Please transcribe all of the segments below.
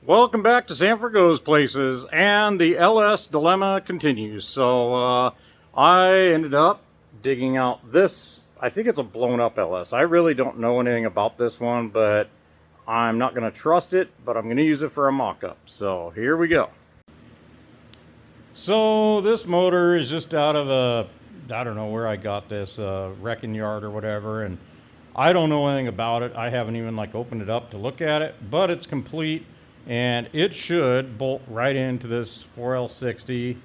Welcome back to Sanford Goes Places, and the LS dilemma continues. I ended up digging out this. I think it's a blown up LS. I really don't know anything about this one, but I'm not going to trust it, but I'm going to use it for a mock-up. So here we go. So this motor is just out of I don't know where I got this, wrecking yard or whatever, and I don't know anything about it. I haven't even opened it up to look at it, but it's complete. And it should bolt right into this 4L60.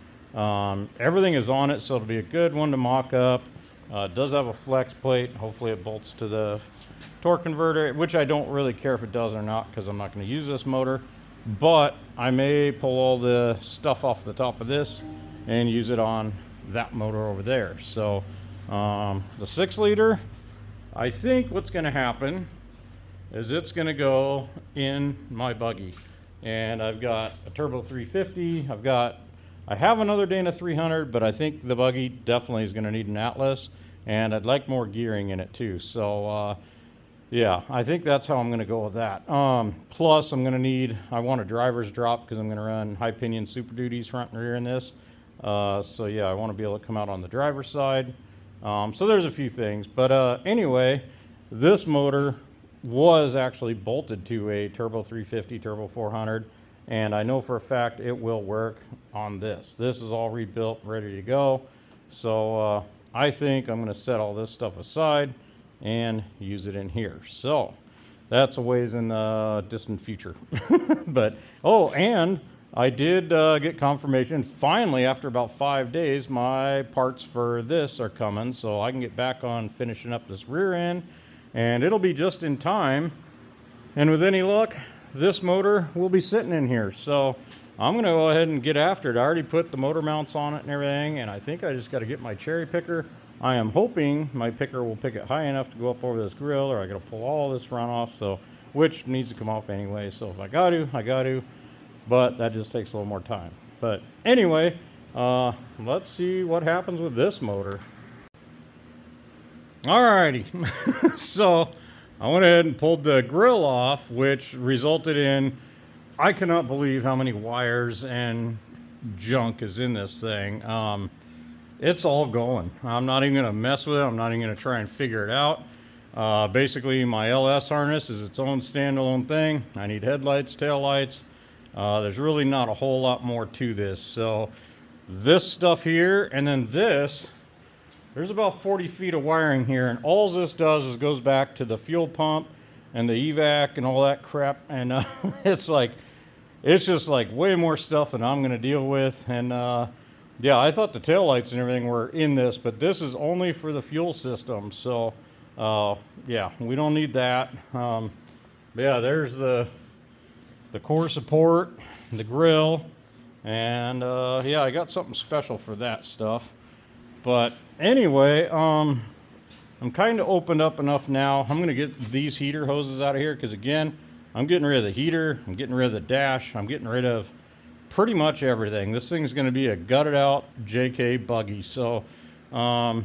Everything is on it, so it'll be a good one to mock up. It does have a flex plate. Hopefully it bolts to the torque converter, which I don't really care if it does or not because I'm not going to use this motor. But I may pull all the stuff off the top of this and use it on that motor over there. So the 6-liter, I think what's going to happen is it's going to go in my buggy. And I've got a turbo 350. I have another Dana 300, but I think the buggy definitely is going to need an Atlas, and I'd like more gearing in it too. So yeah, I think that's how I'm going to go with that. Plus I'm going to need, I want a driver's drop because I'm going to run high pinion Super Duties front and rear in this. So yeah, I want to be able to come out on the driver's side. So there's a few things, but anyway, this motor was actually bolted to a turbo 350, turbo 400, and I know for a fact it will work on this. This is all rebuilt, ready to go. So I think I'm going to set all this stuff aside and use it in here. So that's a ways in the distant future. But and I did get confirmation finally after about 5 days. My parts for this are coming, so I can get back on finishing up this rear end. And it'll be just in time, and with any luck, this motor will be sitting in here. So I'm going to go ahead and get after it. I already put the motor mounts on it and everything, and I think I just got to get my cherry picker. I am hoping my picker will pick it high enough to go up over this grill, or I got to pull all this front off, so which needs to come off anyway. So if I got to, but that just takes a little more time. But anyway, let's see what happens with this motor. Alrighty, so I went ahead and pulled the grill off, which resulted in, I cannot believe how many wires and junk is in this thing. It's all going. I'm not even going to mess with it. I'm not even going to try and figure it out. Basically, my LS harness is its own standalone thing. I need headlights, taillights. There's really not a whole lot more to this. So this stuff here, and then this, there's about 40 feet of wiring here, and all this does is goes back to the fuel pump and the evac and all that crap, and it's just way more stuff than I'm going to deal with. And yeah, I thought the taillights and everything were in this, but this is only for the fuel system, so yeah, we don't need that. But yeah, there's the core support, the grill, and yeah, I got something special for that stuff. But anyway, I'm kind of opened up enough now. I'm going to get these heater hoses out of here because, again, I'm getting rid of the heater. I'm getting rid of the dash. I'm getting rid of pretty much everything. This thing's going to be a gutted out JK buggy. So, but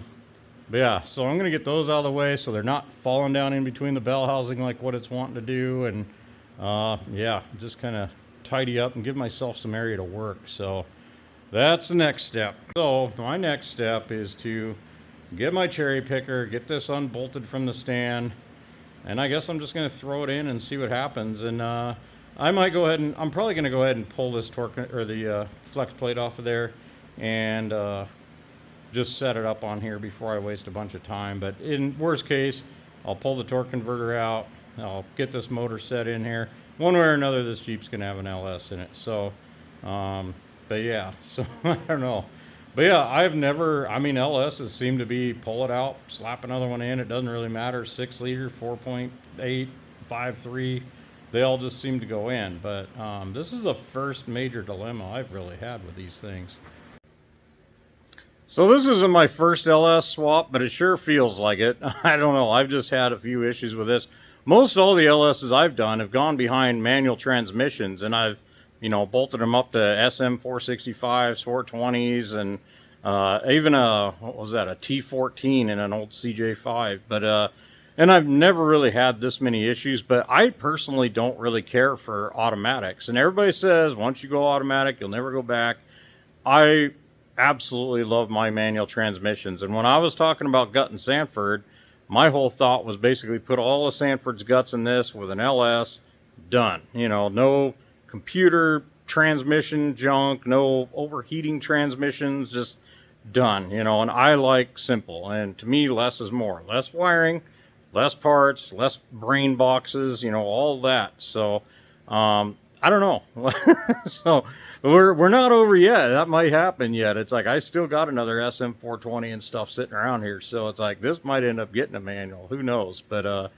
yeah, so I'm going to get those out of the way so they're not falling down in between the bell housing like what it's wanting to do. And yeah, just kind of tidy up and give myself some area to work. So that's the next step. So my next step is to get my cherry picker, get this unbolted from the stand, and I guess I'm just going to throw it in and see what happens. And I might go ahead and, I'm probably going to go ahead and pull this torque or the flex plate off of there and just set it up on here before I waste a bunch of time. But in worst case, I'll pull the torque converter out. I'll get this motor set in here. One way or another, this Jeep's going to have an LS in it. So, but yeah, so I don't know. But yeah, LSs seem to be pull it out, slap another one in. It doesn't really matter. 6-liter, 4.8, 5.3. They all just seem to go in. But this is the first major dilemma I've really had with these things. So this isn't my first LS swap, but it sure feels like it. I don't know. I've just had a few issues with this. Most all the LSs I've done have gone behind manual transmissions, and I've bolted them up to SM 465s, 420s, and even what was that, a T14 in an old CJ5. But And I've never really had this many issues, but I personally don't really care for automatics. And everybody says once you go automatic, you'll never go back. I absolutely love my manual transmissions. And when I was talking about gutting Sanford, my whole thought was basically put all of Sanford's guts in this with an LS, done. You know, no computer transmission junk, no overheating transmissions, just done. You know, and I like simple. And to me, less is more. Less wiring, less parts, less brain boxes, you know, all that. So, I don't know. So we're not over yet. That might happen yet. It's like I still got another SM420 and stuff sitting around here. So it's like this might end up getting a manual. Who knows? But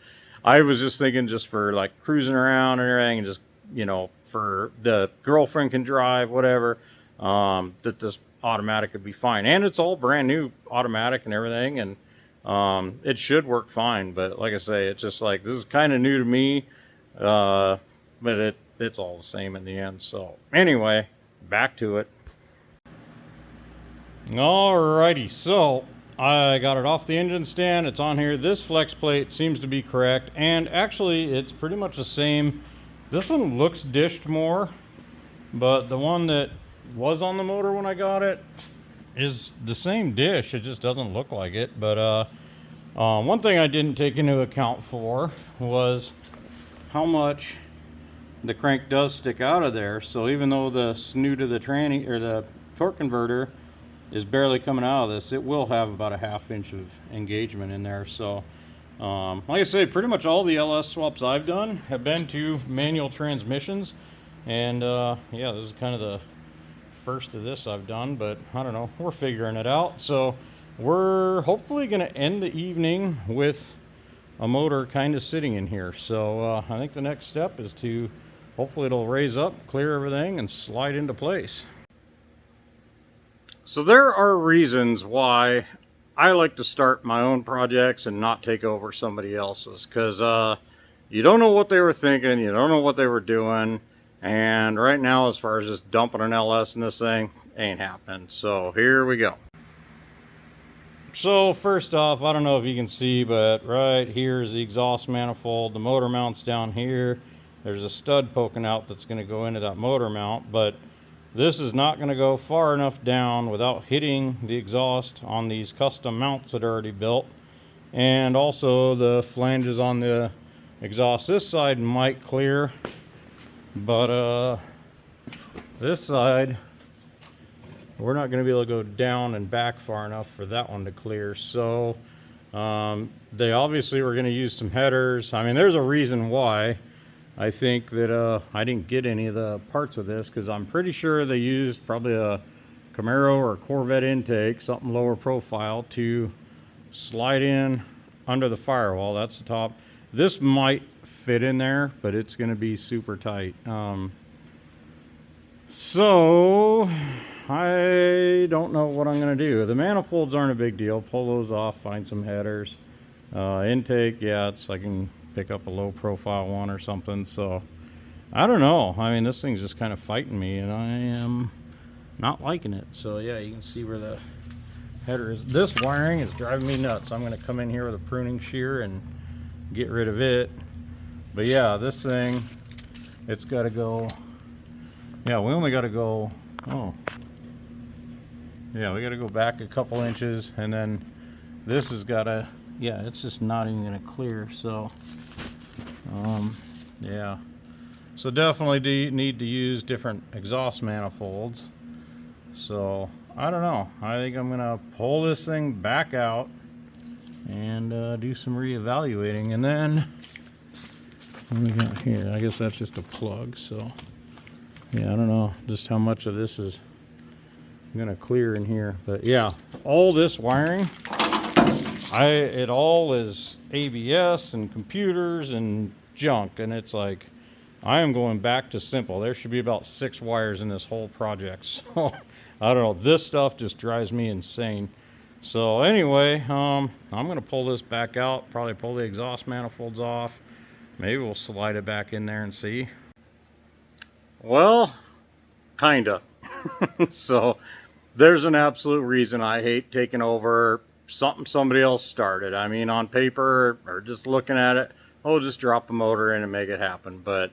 I was just thinking just for like cruising around and everything, and just, you know, for the girlfriend can drive, whatever, that this automatic would be fine. And it's all brand new automatic and everything, and it should work fine. But like I say, it's just like this is kind of new to me, but it's all the same in the end. So anyway, back to it. Alrighty, so I got it off the engine stand. It's on here. This flex plate seems to be correct, and actually it's pretty much the same. This one looks dished more, but the one that was on the motor when I got it is the same dish. It just doesn't look like it. But one thing I didn't take into account for was how much the crank does stick out of there. So even though the snoot of the tranny or the torque converter is barely coming out of this, it will have about a 1/2 inch of engagement in there. So like I say, pretty much all the LS swaps I've done have been to manual transmissions, and yeah, this is kind of the first of this I've done, but I don't know, we're figuring it out. So we're hopefully going to end the evening with a motor kind of sitting in here. So I think the next step is to hopefully it'll raise up, clear everything, and slide into place. So there are reasons why I like to start my own projects and not take over somebody else's, because you don't know what they were thinking, you don't know what they were doing, and right now, as far as just dumping an LS in this thing, ain't happening. So here we go. So first off, I don't know if you can see, but right here is the exhaust manifold. The motor mount's down here. There's a stud poking out that's going to go into that motor mount, but this is not going to go far enough down without hitting the exhaust on these custom mounts that are already built. And also the flanges on the exhaust this side might clear, but this side we're not going to be able to go down and back far enough for that one to clear. So they obviously were going to use some headers. I mean, there's a reason why I think that I didn't get any of the parts of this, because I'm pretty sure they used probably a Camaro or Corvette intake, something lower profile, to slide in under the firewall. That's the top. This might fit in there, but it's going to be super tight. So I don't know what I'm going to do. The manifolds aren't a big deal. Pull those off, find some headers. Intake, yeah, I can pick up a low profile one or something. So I don't know. I mean, this thing's just kind of fighting me, and I am not liking it. So yeah, you can see where the header is. This wiring is driving me nuts. I'm going to come in here with a pruning shear and get rid of it. But yeah, this thing, it's got to go. Yeah, we only got to go. Oh, yeah, we got to go back a couple inches, and then this has got to. Yeah, it's just not even going to clear. So yeah, so definitely need to use different exhaust manifolds. So I don't know, I think I'm gonna pull this thing back out and do some reevaluating. And then what do we got here? I guess that's just a plug. So yeah, I don't know just how much of this is gonna clear in here, but yeah, all this wiring, it all is ABS and computers and junk, and it's like I am going back to simple. There should be about 6 wires in this whole project. So I don't know, this stuff just drives me insane. So anyway, I'm gonna pull this back out, probably pull the exhaust manifolds off, maybe we'll slide it back in there and see. Well, kinda. So there's an absolute reason I hate taking over something somebody else started. I mean, on paper or just looking at it, oh, just drop a motor in and make it happen. But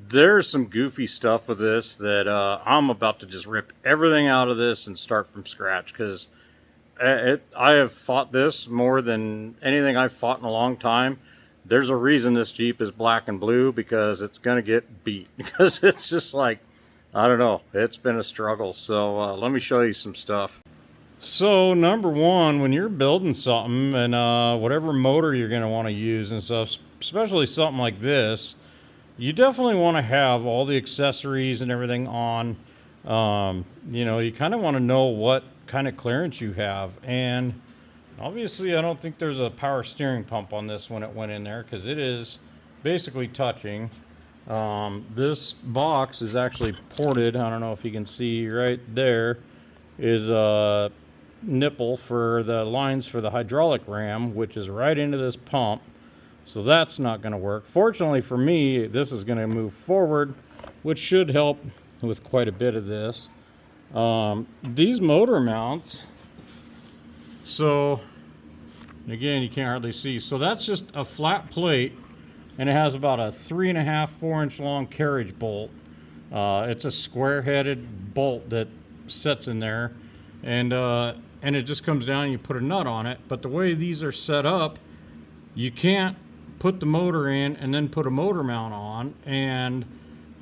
there's some goofy stuff with this that I'm about to just rip everything out of this and start from scratch, because I have fought this more than anything I've fought in a long time. There's a reason this Jeep is black and blue, because it's going to get beat. Because it's just like, I don't know, it's been a struggle. So let me show you some stuff. So number one, when you're building something and whatever motor you're going to want to use and stuff, especially something like this, you definitely want to have all the accessories and everything on. You know, you kind of want to know what kind of clearance you have. And obviously, I don't think there's a power steering pump on this when it went in there, because it is basically touching. This box is actually ported. I don't know if you can see right there is a nipple for the lines for the hydraulic ram, which is right into this pump. So that's not going to work. Fortunately for me, this is going to move forward, which should help with quite a bit of this. These motor mounts, so again, you can't hardly see. So that's just a flat plate, and it has about a 3.5, 4-inch long carriage bolt. It's a square-headed bolt that sits in there, and it just comes down and you put a nut on it. But the way these are set up, you can't put the motor in and then put a motor mount on, and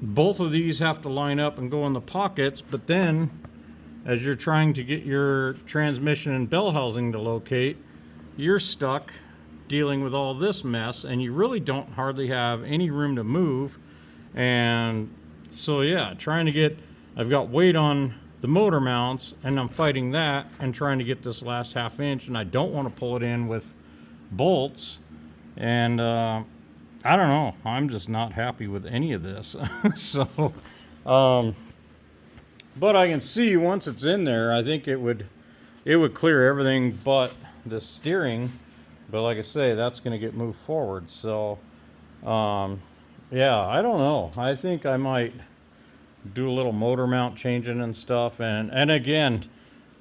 both of these have to line up and go in the pockets. But then as you're trying to get your transmission and bell housing to locate, you're stuck dealing with all this mess, and you really don't hardly have any room to move. And so yeah, I've got weight on the motor mounts, and I'm fighting that and trying to get this last 1/2 inch, and I don't want to pull it in with bolts. And I don't know, I'm just not happy with any of this. So but I can see once it's in there, I think it would clear everything but the steering. But like I say, that's going to get moved forward. So yeah, I don't know, I think I might do a little motor mount changing and stuff. And again,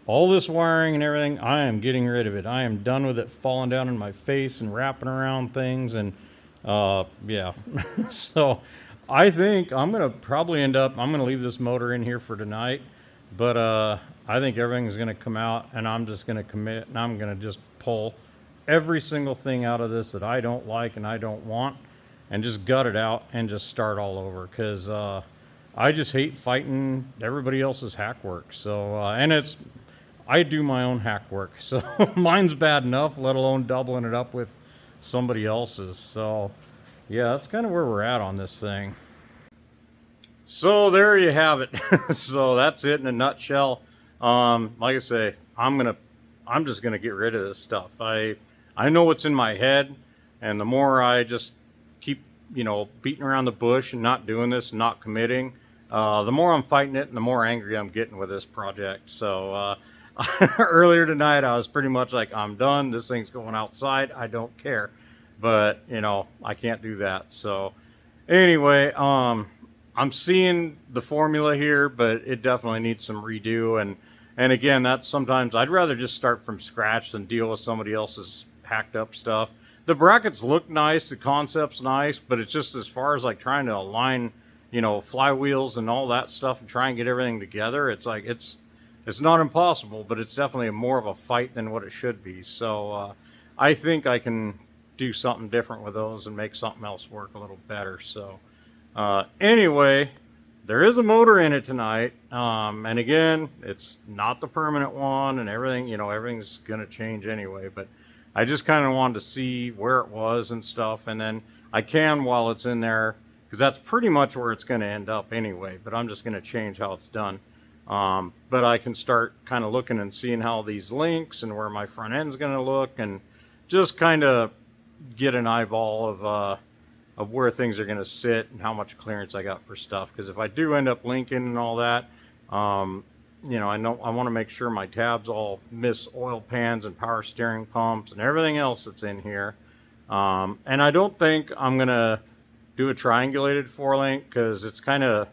all this wiring and everything, I am getting rid of it. I am done with it falling down in my face and wrapping around things. And yeah. So I think I'm going to probably I'm going to leave this motor in here for tonight. But I think everything's going to come out, and I'm just going to commit, and I'm going to just pull every single thing out of this that I don't like and I don't want, and just gut it out and just start all over. Because I just hate fighting everybody else's hack work. So and I do my own hack work, so mine's bad enough, let alone doubling it up with somebody else's. So yeah, that's kind of where we're at on this thing. So there you have it. So that's it in a nutshell. Like I say, I'm just gonna get rid of this stuff. I know what's in my head, and the more I just keep, beating around the bush and not doing this and not committing, the more I'm fighting it and the more angry I'm getting with this project. So earlier tonight, I was pretty much like, I'm done. This thing's going outside. I don't care. But, I can't do that. So anyway, I'm seeing the formula here, but it definitely needs some redo. And again, that's sometimes I'd rather just start from scratch than deal with somebody else's hacked up stuff. The brackets look nice. The concept's nice, but it's just as far as like trying to align, flywheels and all that stuff and try and get everything together. It's like, it's not impossible, but it's definitely more of a fight than what it should be. So I think I can do something different with those and make something else work a little better. So anyway, there is a motor in it tonight. And again, it's not the permanent one, and everything, everything's going to change anyway. But I just kind of wanted to see where it was and stuff. And then I can, while it's in there, because that's pretty much where it's going to end up anyway. But I'm just going to change how it's done. But I can start kind of looking and seeing how these links and where my front end's going to look, and just kind of get an eyeball of where things are going to sit and how much clearance I got for stuff. Because if I do end up linking and all that, I know I want to make sure my tabs all miss oil pans and power steering pumps and everything else that's in here. And I don't think I'm going to do a triangulated 4-link, because it's kind of,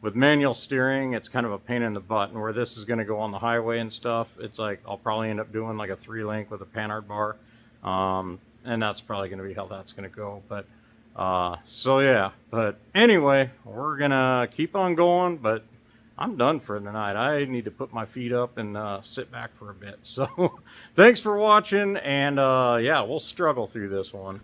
with manual steering, it's kind of a pain in the butt. And where this is going to go on the highway and stuff, it's like I'll probably end up doing like a 3-link with a Panhard bar. And that's probably going to be how that's going to go. But so yeah, but anyway, we're going to keep on going, but I'm done for the night. I need to put my feet up and sit back for a bit. So thanks for watching, and yeah, we'll struggle through this one.